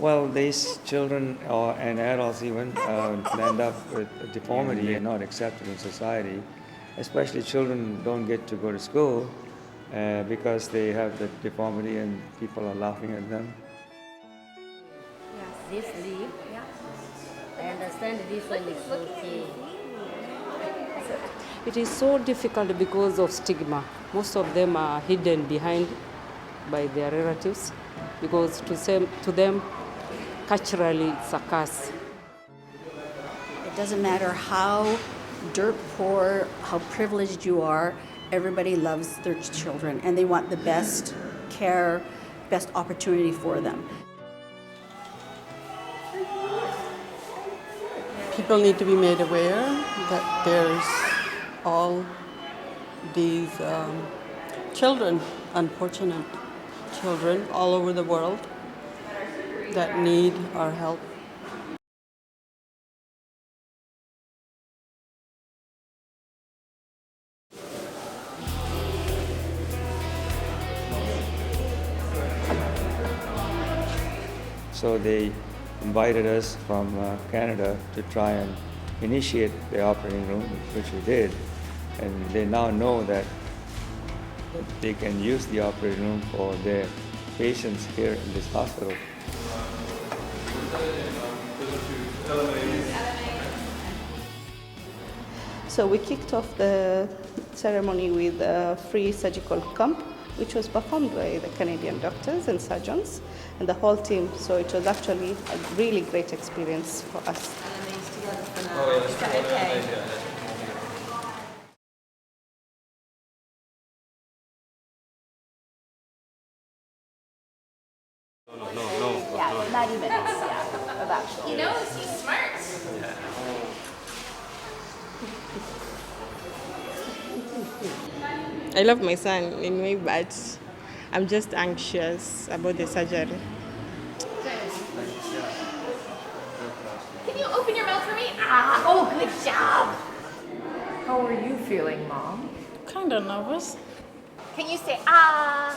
Well, these children and adults even end up with a deformity and not accepted in society. Especially children don't get to go to school because they have the deformity and people are laughing at them. This leaf, yeah. I understand this one is okay. It is so difficult because of stigma. Most of them are hidden behind by their relatives because to them, culturally, it's a curse. It doesn't matter how dirt poor, how privileged you are, everybody loves their children and they want the best care, best opportunity for them. People need to be made aware that there's all these children, unfortunate children all over the world that need our help. So they invited us from Canada to try and initiate the operating room, which we did. And they now know that they can use the operating room for their patients here in this hospital. So we kicked off the ceremony with a free surgical camp, which was performed by the Canadian doctors and surgeons and the whole team. So it was actually a really great experience for us. Yeah, not even. Yeah, about. He knows, he's smart. I love my son anyway, but I'm just anxious about the surgery. Can you open your mouth for me? Ah, oh, good job. How are you feeling, Mom? Kind of nervous. Can you say ah?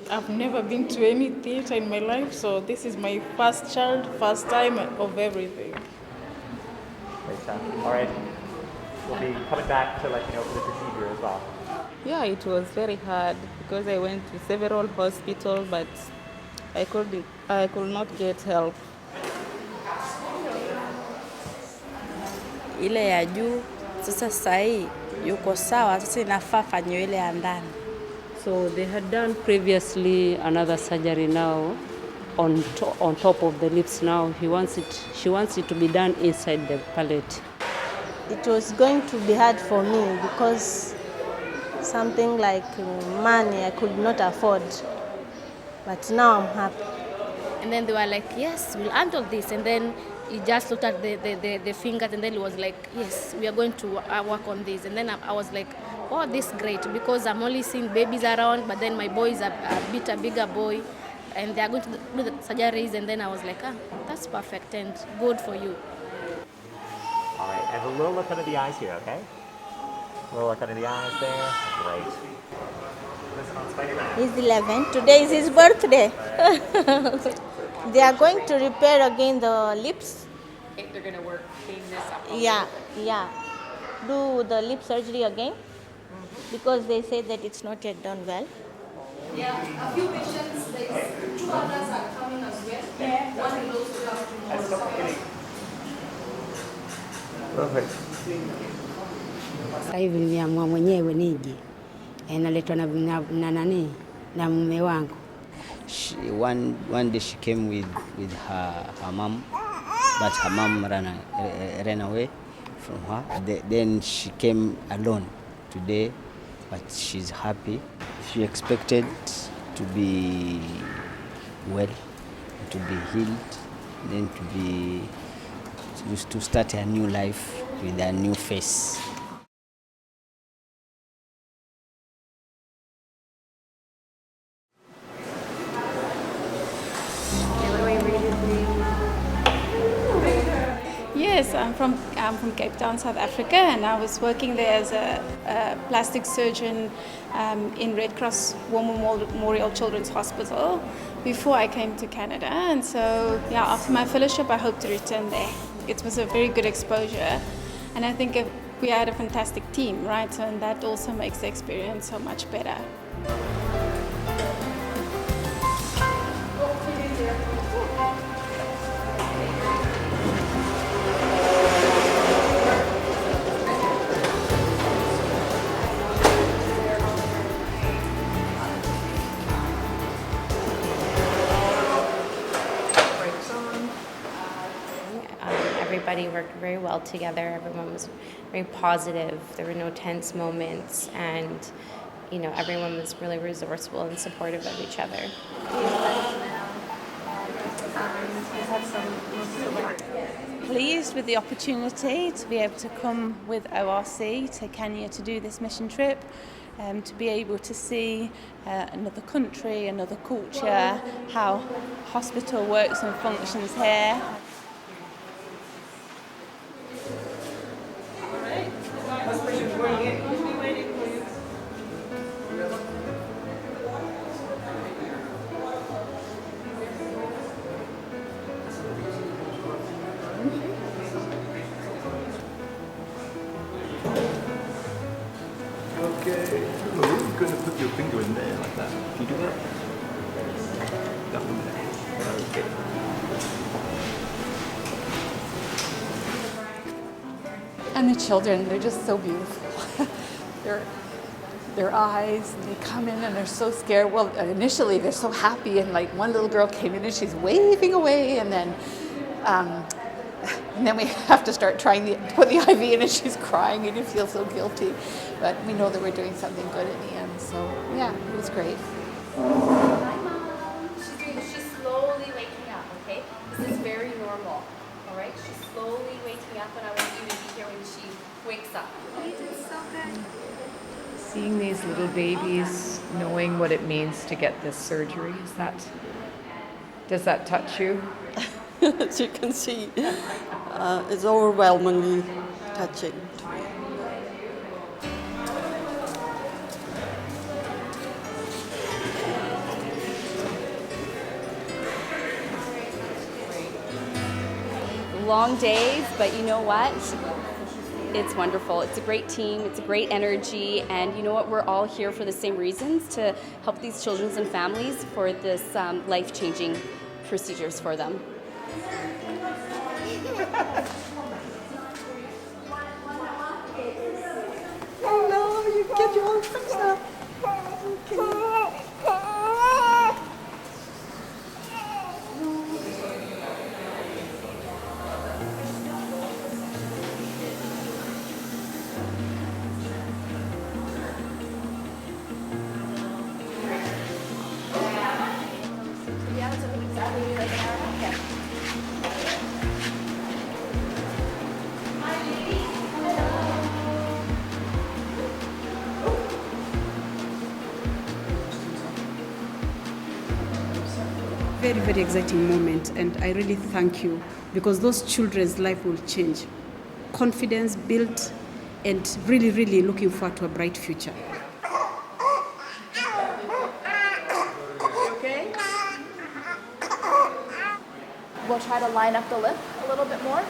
I've never been to any theater in my life, so this is my first child, first time of everything. All right. We'll be coming back to let you know for the procedure as well. Yeah, it was very hard because I went to several hospitals, but I could not get help. Ile ya juu sasa sahi yuko sawa, sasa inafaa fanywe ile ya ndani. So they had done previously another surgery now on top of the lips. Now she wants it to be done inside the palate. It was going to be hard for me because something like money I could not afford. But now I'm happy. And then they were like, yes, we'll handle this. And then he just looked at the fingers and then he was like, yes, we are going to work on this. And then I was like, oh, this is great because I'm only seeing babies around, but then my boy is a bigger boy and they are going to do the surgeries. And then I was like, that's perfect and good for you. All right, and a little look under the eyes here, okay? A little look under the eyes there. Great. Listen on Spider-Man. He's 11. Today is his birthday. They are going to repair again the lips. They're going to work clean this up. Yeah. Do the lip surgery again because they say that it's not yet done well. Yeah, a few patients, like 2 others are coming as well. Yeah. One of those will come tomorrow. Perfect. Sasa hivi nimeamua mwenyewe nije. Naletwa na mume wangu. One day she came with her mom, but her mom ran away from her. Then she came alone today, but she's happy. She expected to be well, to be healed, then to start a new life with a new face. Yes, I'm from Cape Town, South Africa, and I was working there as a plastic surgeon in Red Cross War Memorial Children's Hospital before I came to Canada. And so, yeah, after my fellowship, I hope to return there. It was a very good exposure, and I think we had a fantastic team, right? So, and that also makes the experience so much better. Everybody worked very well together. Everyone was very positive. There were no tense moments, and everyone was really resourceful and supportive of each other. Pleased with the opportunity to be able to come with ORC to Kenya to do this mission trip, to be able to see another country, another culture, how hospital works and functions here. Okay, well, you're going to put your finger in there like that. Can you do that? That one there. Okay. And the children, they're just so beautiful. Their eyes, they come in and they're so scared. Well, initially they're so happy, and like one little girl came in and she's waving away, and then we have to start trying to put the IV in, and she's crying, and you feel so guilty. But we know that we're doing something good in the end. So yeah, it was great. Hi, Mom. She's slowly waking up, okay? This is very normal, all right? She's slowly waking up, and I want you to be here when she wakes up. You did so good. Seeing these little babies, knowing what it means to get this surgery, does that touch you? As you can see, it's overwhelmingly touching to me. Long days, but you know what? It's wonderful. It's a great team. It's a great energy. And you know what? We're all here for the same reasons, to help these children and families for this life-changing procedures for them. Oh no, you get your own fixed up. Very, very exciting moment, and I really thank you, because those children's life will change. Confidence built, and really, really looking forward to a bright future. Okay? We'll try to line up the lip a little bit more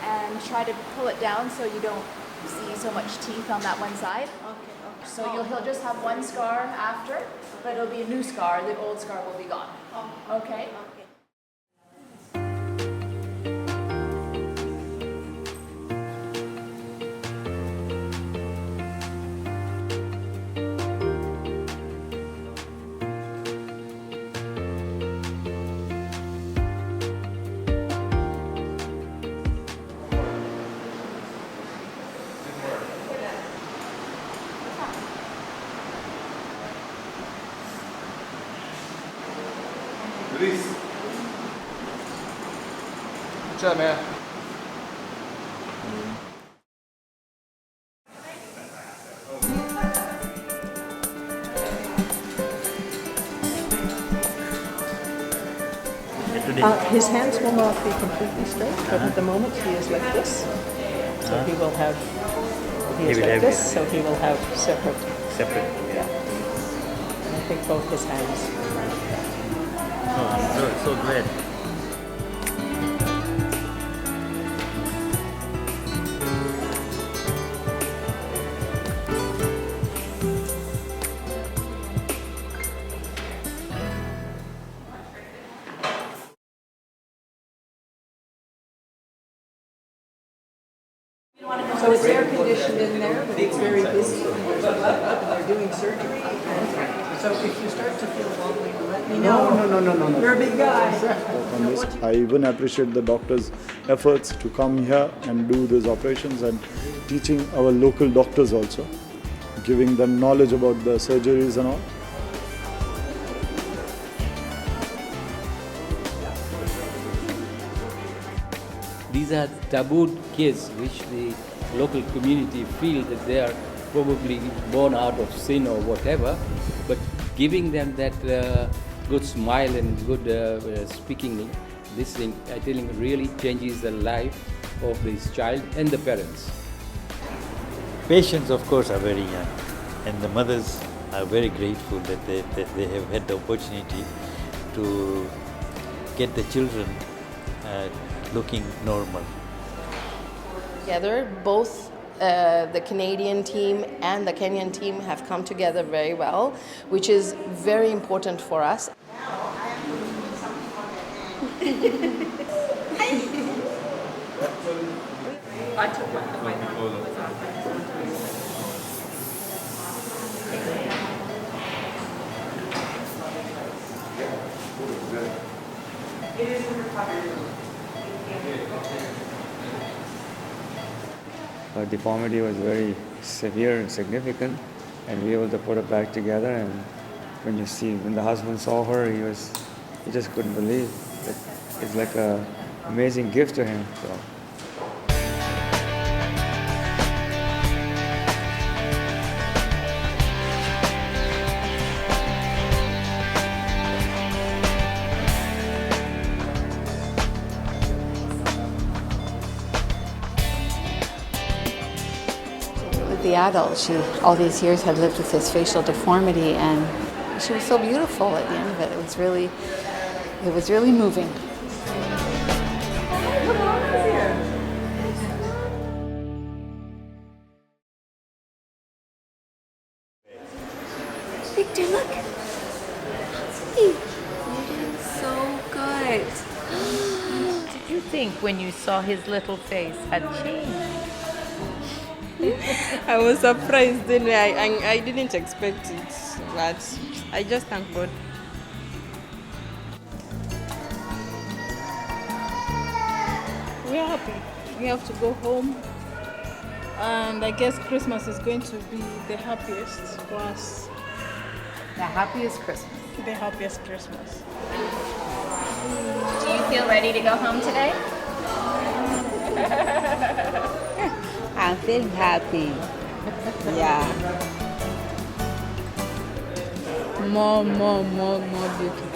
and try to pull it down so you don't see so much teeth on that one side. Okay. So he'll just have one scar after, but it'll be a new scar. The old scar will be gone. Okay? Release. Good job, man. Mr. His hands will not be completely straight, but at the moment he is like this. So he will have, he is like this, so he will have separate. Separate. Yeah. And I think both his hands. Oh, so great. So it's air conditioned in there, but it's very busy. And they're doing surgery. So if you start to feel wobbly, let me know. No. You're a big guy. On this. I even appreciate the doctors' efforts to come here and do these operations and teaching our local doctors also, giving them knowledge about the surgeries and all. These are tabooed kids which the local community feel that they are probably born out of sin or whatever, but giving them that good smile and good speaking, this thing, I tell you, really changes the life of this child and the parents. Patients, of course, are very young, and the mothers are very grateful that they have had the opportunity to get the children looking normal. Together, both the Canadian team and the Kenyan team have come together very well, which is very important for us. Her deformity was very severe and significant, and we were able to put her back together. And when the husband saw her, he just couldn't believe that it's like an amazing gift to him. So. The adult, she all these years had lived with this facial deformity, and she was so beautiful at the end of it. It was really moving. Victor, look. Hey, you did so good. Did you think when you saw his little face had changed? I was surprised, didn't I didn't expect it, but I just thank God. We are happy. We have to go home, and I guess Christmas is going to be the happiest for us. The happiest Christmas. The happiest Christmas. Do you feel ready to go home today? I feel happy. Yeah. More beautiful.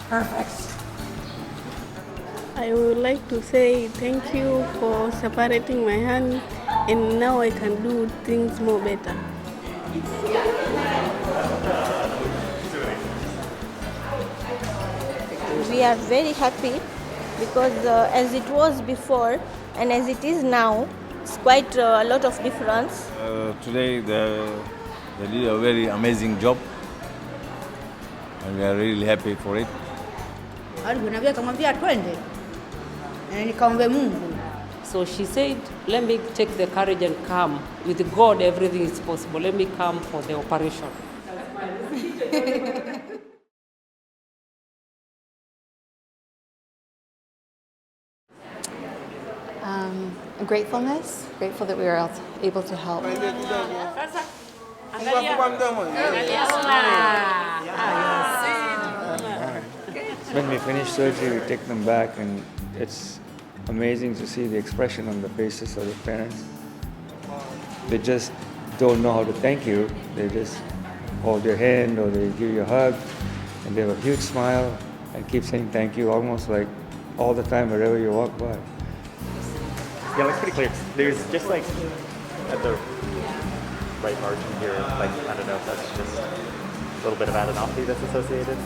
Perfect. I would like to say thank you for separating my hand, and now I can do things more better. We are very happy because as it was before and as it is now, it's quite a lot of difference. Today they did a very amazing job, and we are really happy for it. So she said, let me take the courage and come. With God, everything is possible. Let me come for the operation. Gratefulness, grateful that we were able to help. When we finish surgery, we take them back, and it's amazing to see the expression on the faces of the parents. They just don't know how to thank you. They just hold your hand or they give you a hug, and they have a huge smile and keep saying thank you almost like all the time wherever you walk by. Yeah, looks pretty clear. There's just like at the right margin here, like I don't know if that's just a little bit of adenopathy that's associated.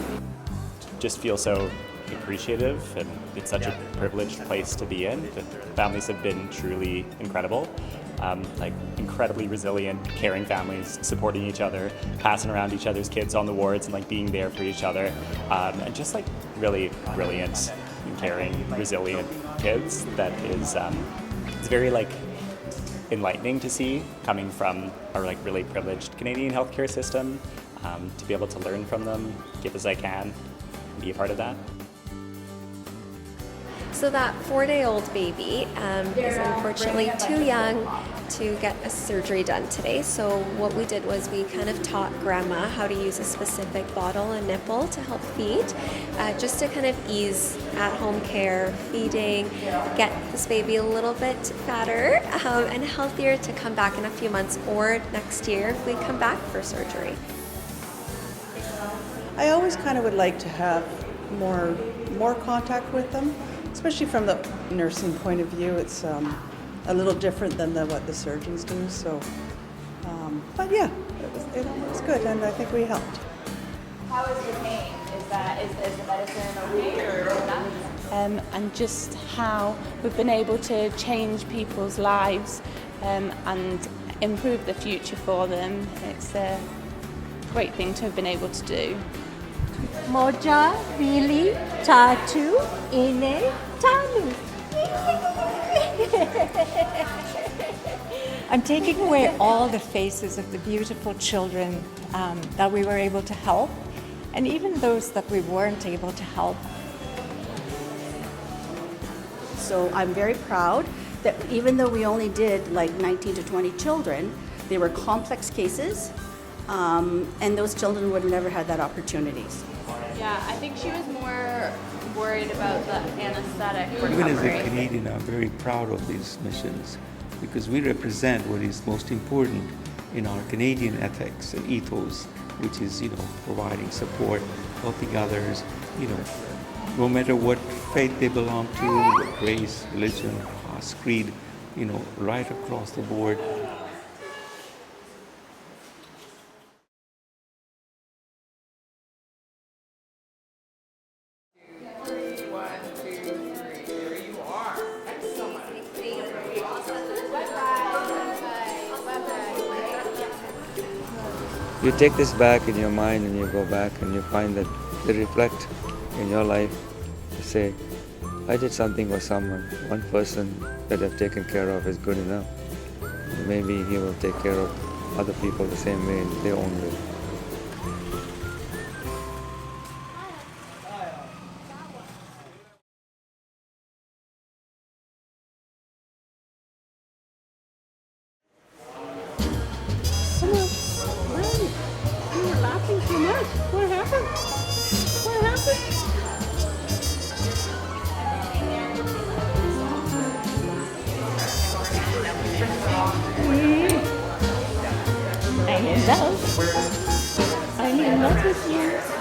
Just feel so appreciative, and it's such a privileged place to be in. The families have been truly incredible. Like incredibly resilient, caring families, supporting each other, passing around each other's kids on the wards and like being there for each other. And just like really brilliant and caring, resilient kids that is, it's very like enlightening to see coming from our like really privileged Canadian healthcare system, to be able to learn from them, give as I can, and be a part of that. So that 4-day-old baby is unfortunately too young to get a surgery done today. So what we did was we kind of taught grandma how to use a specific bottle and nipple to help feed, just to kind of ease at-home care, feeding, get this baby a little bit fatter and healthier to come back in a few months or next year if we come back for surgery. I always kind of would like to have more contact with them, especially from the nursing point of view. It's a little different than what the surgeons do. So, but yeah, it was good, and I think we helped. How is the pain? Is the medicine okay or not? And just how we've been able to change people's lives and improve the future for them. It's a great thing to have been able to do. Moja, Billy, Tatu, Ine, Tanu. I'm taking away all the faces of the beautiful children that we were able to help, and even those that we weren't able to help. So I'm very proud that even though we only did like 19 to 20 children, they were complex cases, and those children would have never had that opportunity. Yeah, I think she was more worried about the anesthetic recovery. Even as a Canadian, I'm very proud of these missions because we represent what is most important in our Canadian ethics and ethos, which is, providing support, helping others, no matter what faith they belong to, what race, religion, class, creed, right across the board. You take this back in your mind and you go back and you find that they reflect in your life to say, I did something for someone. One person that I've taken care of is good enough. Maybe he will take care of other people the same way in their own way. What happened? What happened? I'm in love. I'm in love with you.